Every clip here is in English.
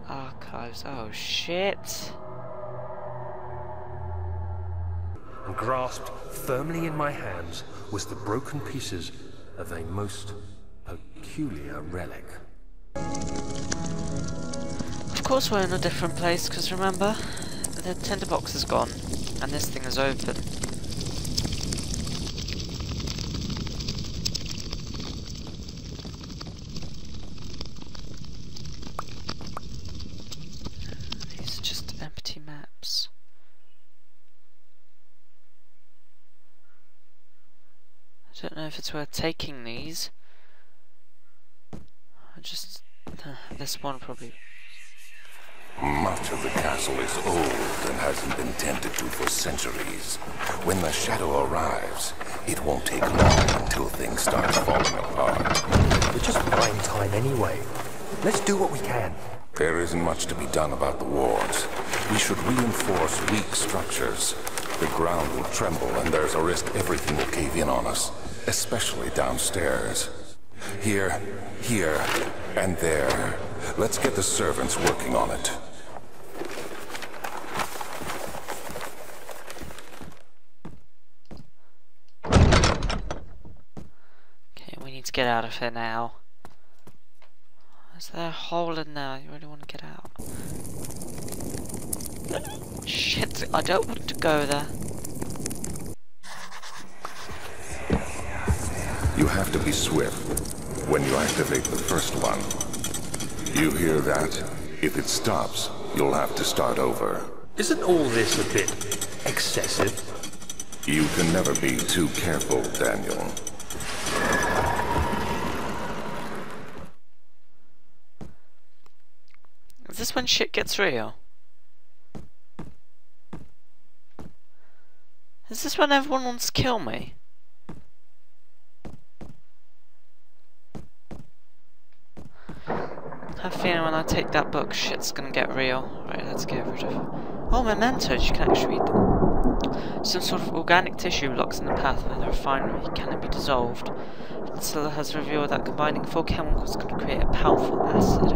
Archives, oh shit. And grasped firmly in my hands was the broken pieces of a most peculiar relic. Of course we're in a different place, because remember, the tinderbox is gone, and this thing is open. These are just empty maps. I don't know if it's worth taking these. I just... this one probably... Much of the castle is old and hasn't been tended to for centuries. When the shadow arrives, it won't take long until things start falling apart. We're just buying time anyway. Let's do what we can. There isn't much to be done about the wards. We should reinforce weak structures. The ground will tremble and there's a risk everything will cave in on us, especially downstairs. Here, and there. Let's get the servants working on it. Okay, we need to get out of here now. Is there a hole in there? You really want to get out? Shit, I don't want to go there. You have to be swift when you activate the first one. You hear that? If it stops, you'll have to start over. Isn't all this a bit excessive? You can never be too careful, Daniel. Is this when shit gets real? Is this when everyone wants to kill me? I have a feeling when I take that book, shit's gonna get real. Right, let's get rid of... Oh, mementos, you can actually read them. Some sort of organic tissue blocks in the path where the refinery cannot be dissolved. Still has revealed that combining 4 chemicals can create a powerful acid.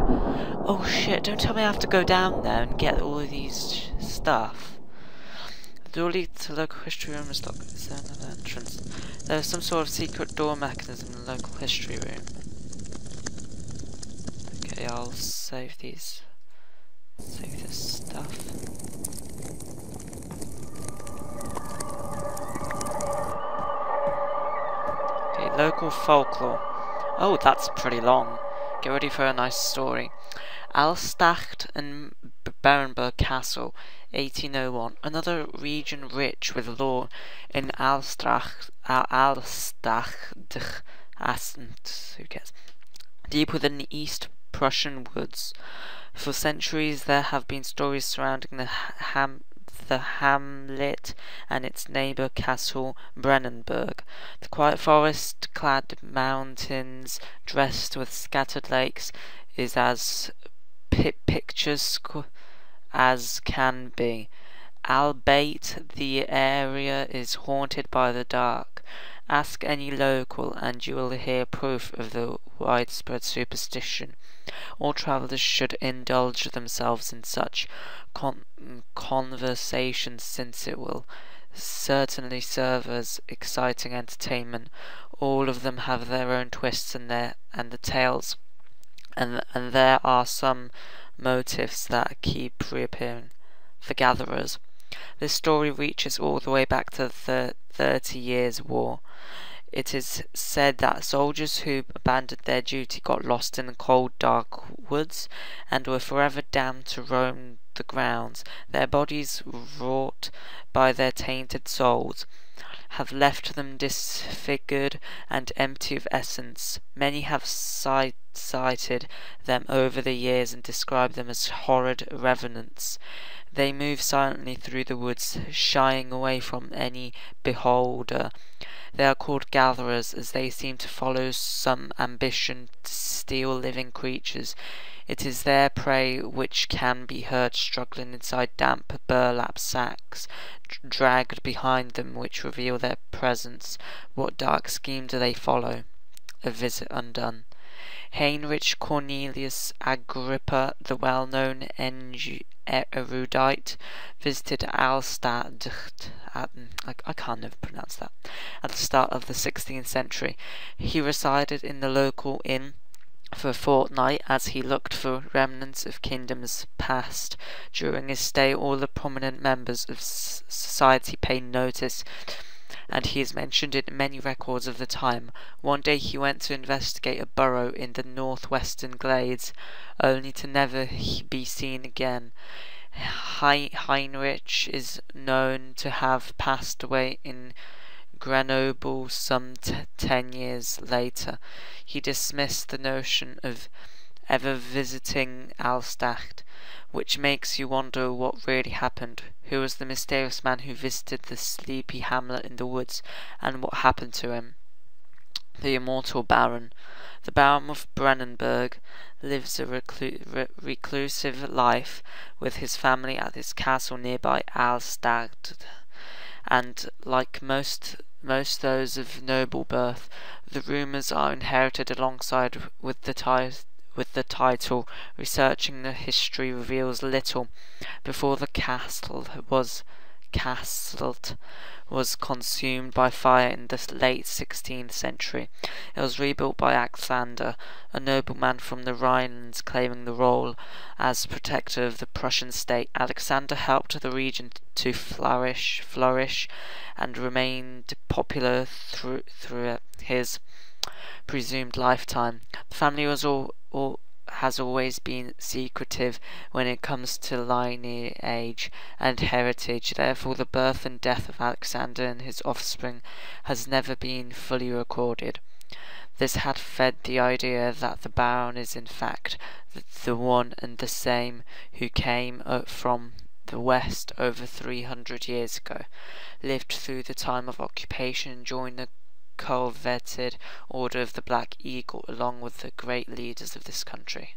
Oh shit, don't tell me I have to go down there and get all of these stuff. The door leads to local history room is locked. Is there another entrance? There is some sort of secret door mechanism in the local history room. Okay, I'll save these. Save this stuff. Okay, local folklore. Oh, that's pretty long. Get ready for a nice story. Alstacht and Berenberg Castle, 1801. Another region rich with lore in Alstacht, who cares? Deep within the East Prussian woods. For centuries there have been stories surrounding the hamlet and its neighbour Castle Brennenburg. The quiet forest-clad mountains dressed with scattered lakes is as picturesque as can be, albeit the area is haunted by the dark. Ask any local and you will hear proof of the widespread superstition. All travellers should indulge themselves in such conversations, since it will certainly serve as exciting entertainment. All of them have their own twists and the tales, and there are some motifs that keep reappearing. The Gatherers. This story reaches all the way back to the 30 Years' War. It is said that soldiers who abandoned their duty got lost in the cold, dark woods and were forever damned to roam the grounds. Their bodies, wrought by their tainted souls, have left them disfigured and empty of essence. Many have cited them over the years and described them as horrid revenants. They move silently through the woods, shying away from any beholder. They are called gatherers, as they seem to follow some ambition to steal living creatures. It is their prey which can be heard struggling inside damp burlap sacks, dragged behind them, which reveal their presence. What dark scheme do they follow? a visit undone. Heinrich Cornelius Agrippa, the well-known erudite, visited Alstadt I can't never pronounce that, at the start of the 16th century. He resided in the local inn for a fortnight as he looked for remnants of kingdoms past. During his stay, all the prominent members of society paid notice, and he is mentioned in many records of the time. One day he went to investigate a burrow in the northwestern glades, only to never be seen again. Heinrich is known to have passed away in Grenoble some 10 years later. He dismissed the notion of ever visiting Alstadt, which makes you wonder what really happened. Who was the mysterious man who visited the sleepy hamlet in the woods, and what happened to him? The immortal Baron. The Baron of Brennenburg lives a reclusive life with his family at his castle nearby Alstadt, and like most those of noble birth, the rumours are inherited alongside with the title. Researching the history reveals little. Before the castle was consumed by fire in the late 16th century, it was rebuilt by Alexander, a nobleman from the Rhinelands, claiming the role as protector of the Prussian state. Alexander helped the region to flourish and remained popular through his presumed lifetime. The family has always been secretive when it comes to lineage and heritage. Therefore, the birth and death of Alexander and his offspring has never been fully recorded. This had fed the idea that the Baron is in fact the one and the same who came from the West over 300 years ago, lived through the time of occupation, and joined the coveted Order of the Black Eagle along with the great leaders of this country.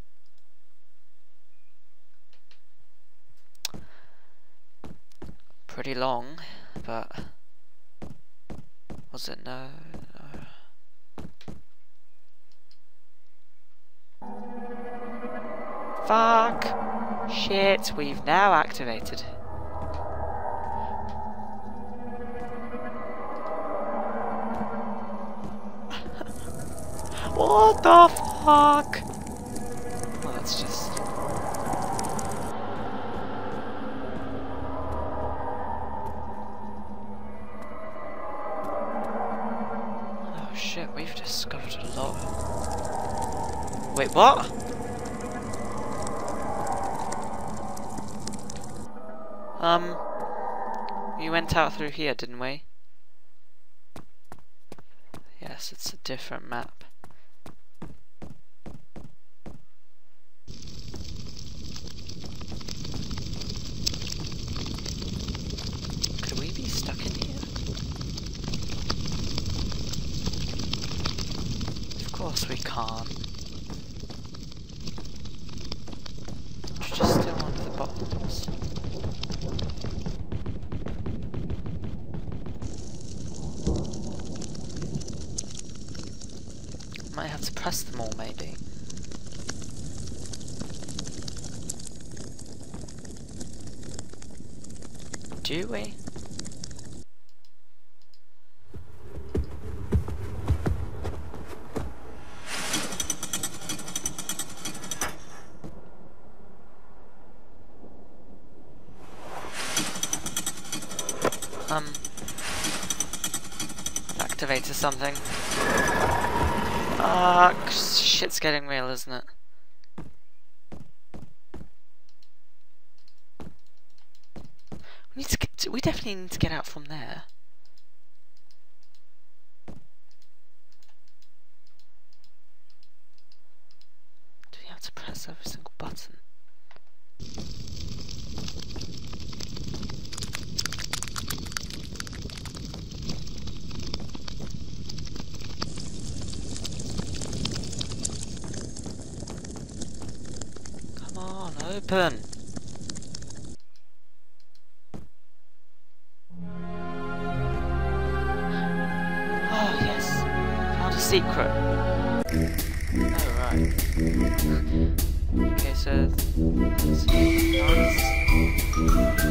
Pretty long, but was it? No. Fuck! Shit, we've now activated. What the fuck? Well, that's just... Oh shit, we've discovered a lot. Wait, what? We went out through here, didn't we? Yes, it's a different map. Could we be stuck in here? Of course we can't. We're just still under the bottles. Might have to press them all, maybe. Do we? Activated something. Shit's getting real, isn't it? We definitely need to get out from there. Do we have to press every single button? Come on, open! Oh yes, found a secret. Oh, right. Okay, so... That's nice.